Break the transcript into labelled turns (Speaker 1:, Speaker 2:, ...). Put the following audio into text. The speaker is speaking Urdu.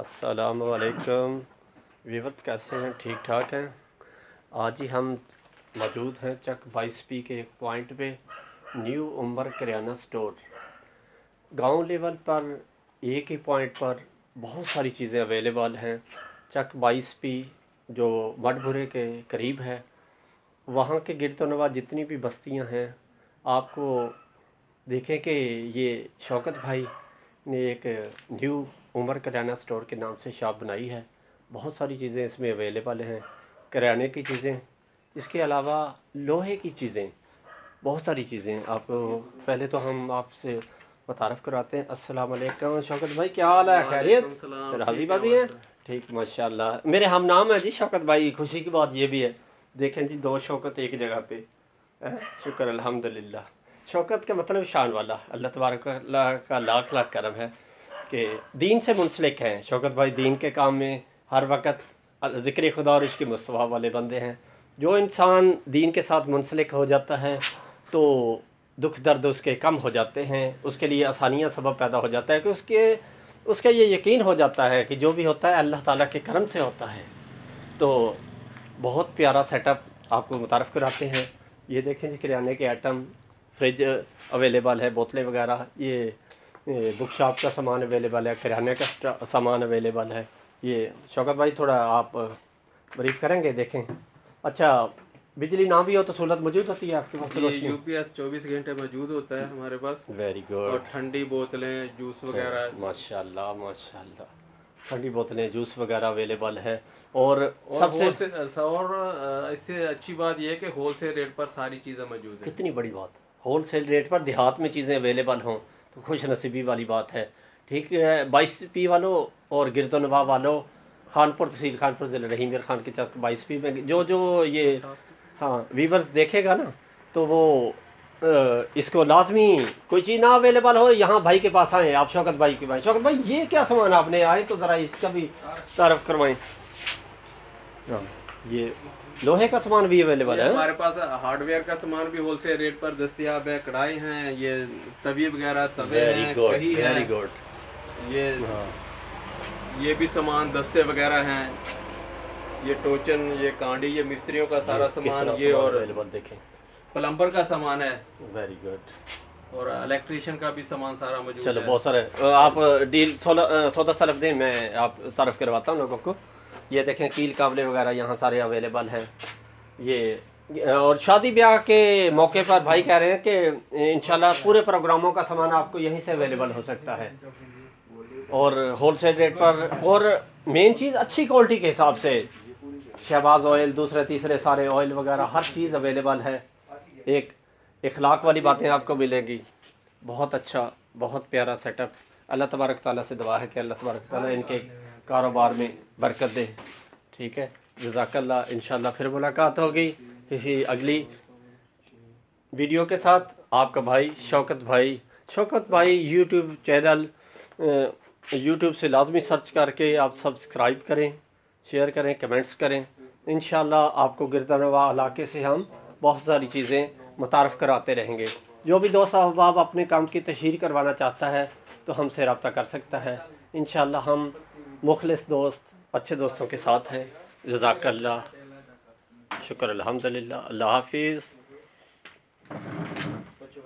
Speaker 1: السلام علیکم ویورز، کیسے ہیں؟ ٹھیک ٹھاک ہیں؟ آج ہی ہم موجود ہیں چک 22 کے ایک پوائنٹ پہ، نیو عمر کریانہ سٹور۔ گاؤں لیول پر ایک ہی پوائنٹ پر بہت ساری چیزیں اویلیبل ہیں۔ چک 22 جو مڈ بھرے کے قریب ہے، وہاں کے گرد و نواح جتنی بھی بستیاں ہیں، آپ کو دیکھیں کہ یہ شوکت بھائی نے ایک نیو عمر کریانہ سٹور کے نام سے شاپ بنائی ہے۔ بہت ساری چیزیں اس میں اویلیبل ہیں، کریانے کی چیزیں، اس کے علاوہ لوہے کی چیزیں، بہت ساری چیزیں۔ آپ کو پہلے تو ہم آپ سے متعارف کراتے ہیں۔ السلام علیکم شوکت بھائی، کیا حال ہے؟ خیریت؟ راضی بازی ہیں؟ ٹھیک، ماشاءاللہ۔ میرے ہم نام ہے جی شوکت بھائی۔ خوشی کی بات یہ بھی ہے، دیکھیں جی، دو شوکت ایک جگہ پہ۔ شکر الحمدللہ۔ شوکت کا مطلب شان والا۔ اللہ تبارک اللہ کا لاکھ لاکھ کرم ہے کہ دین سے منسلک ہیں شوکت بھائی۔ دین کے کام میں ہر وقت ذکر خدا اور عشق مصطفیٰ والے بندے ہیں۔ جو انسان دین کے ساتھ منسلک ہو جاتا ہے تو دکھ درد اس کے کم ہو جاتے ہیں، اس کے لیے آسانیاں سبب پیدا ہو جاتا ہے کہ اس کا یہ یقین ہو جاتا ہے کہ جو بھی ہوتا ہے اللہ تعالیٰ کے کرم سے ہوتا ہے۔ تو بہت پیارا سیٹ اپ آپ کو متعارف کراتے ہیں۔ یہ دیکھیں جی، کریانے کے آئٹم، فریج اویلیبل ہے، بوتلیں وغیرہ، یہ بک شاپ کا سامان اویلیبل ہے، کریانے کا سامان اویلیبل ہے۔ یہ شوکت بھائی تھوڑا آپ بریف کریں گے؟ دیکھیں، اچھا، بجلی نہ بھی ہو تو سہولت موجود ہوتی ہے آپ کے پاس؟
Speaker 2: یہ یو پی ایس 24 گھنٹے موجود ہوتا ہے ہمارے پاس،
Speaker 1: ویری گڈ۔
Speaker 2: اور ٹھنڈی بوتلیں، جوس وغیرہ۔
Speaker 1: ماشاء اللہ ماشاء اللہ، ٹھنڈی بوتلیں، جوس وغیرہ اویلیبل ہے۔ اور سب سے
Speaker 2: اس سے اچھی بات یہ ہے کہ ہول سیل ریٹ پر ساری چیزیں موجود ہیں۔
Speaker 1: کتنی بڑی بات، ہول سیل ریٹ پر دیہات میں چیزیں اویلیبل ہوں تو خوش نصیبی والی بات ہے۔ ٹھیک ہے 22 والوں اور گرد و نواح والوں، خانپور تحصیل خانپور ضلع رحیم میر خان کے چک 22 میں جو یہ ہاں ویورز دیکھے گا نا، تو وہ اس کو لازمی کوئی چیز نہ اویلیبل ہو، یہاں بھائی کے پاس آئیں آپ، شوکت بھائی کے بھائی۔ شوکت بھائی، یہ کیا سامان آپ نے آئے تو ذرا اس کا بھی تعارف کروائیں۔ یہ لوہے کا سامان بھی اویلیبل ہے؟
Speaker 2: ہمارے پاس ہارڈ ویئر کا سامان بھی ہول سیل ریٹ پر دستیاب ہے۔ کڑھائی ہیں، یہ توی وغیرہ، توے ہیں، کڑھی ہے،
Speaker 1: ویری گڈ۔
Speaker 2: یہ بھی سامان، دستے وغیرہ ہیں، یہ ٹوچن، یہ کانڈی، یہ مستریوں کا سارا سامان، یہ اور
Speaker 1: دیکھیں
Speaker 2: پلمبر کا سامان ہے،
Speaker 1: ویری گڈ،
Speaker 2: اور الیکٹریشین کا بھی سامان سارا موجود ہے۔
Speaker 1: چلو بہت سارے آپ ڈیل سودا سلف دیں، میں آپ تعارف کرواتا ہوں لوگوں کو۔ یہ دیکھیں کیل قابلے وغیرہ یہاں سارے اویلیبل ہیں۔ یہ اور شادی بیاہ کے موقع پر بھائی کہہ رہے ہیں کہ انشاءاللہ پورے پروگراموں کا سامان آپ کو یہیں سے اویلیبل ہو سکتا ہے، اور ہول سیل ریٹ پر، اور مین چیز اچھی کوالٹی کے حساب سے۔ شہباز آئل، دوسرے تیسرے سارے آئل وغیرہ ہر چیز اویلیبل ہے۔ ایک اخلاق والی باتیں آپ کو ملیں گی۔ بہت اچھا، بہت پیارا سیٹ اپ۔ اللہ تبارک تعالیٰ سے دعا ہے کہ اللہ تبارک تعالیٰ ان کے کاروبار میں برکت دے۔ ٹھیک ہے، جزاک اللہ۔ انشاءاللہ پھر ملاقات ہوگی کسی اگلی ویڈیو کے ساتھ۔ آپ کا بھائی شوکت بھائی۔ شوکت بھائی یوٹیوب چینل، یوٹیوب سے لازمی سرچ کر کے آپ سبسکرائب کریں، شیئر کریں، کمنٹس کریں۔ انشاءاللہ آپ کو گرد و نواح علاقے سے ہم بہت ساری چیزیں متعارف کراتے رہیں گے۔ جو بھی دوست احباب اپنے کام کی تشہیر کروانا چاہتا ہے تو ہم سے رابطہ کر سکتا ہے۔ انشاءاللہ ہم مخلص دوست، اچھے دوستوں کے ساتھ ہیں۔ جزاک اللہ، شکر الحمدللہ، اللہ حافظ۔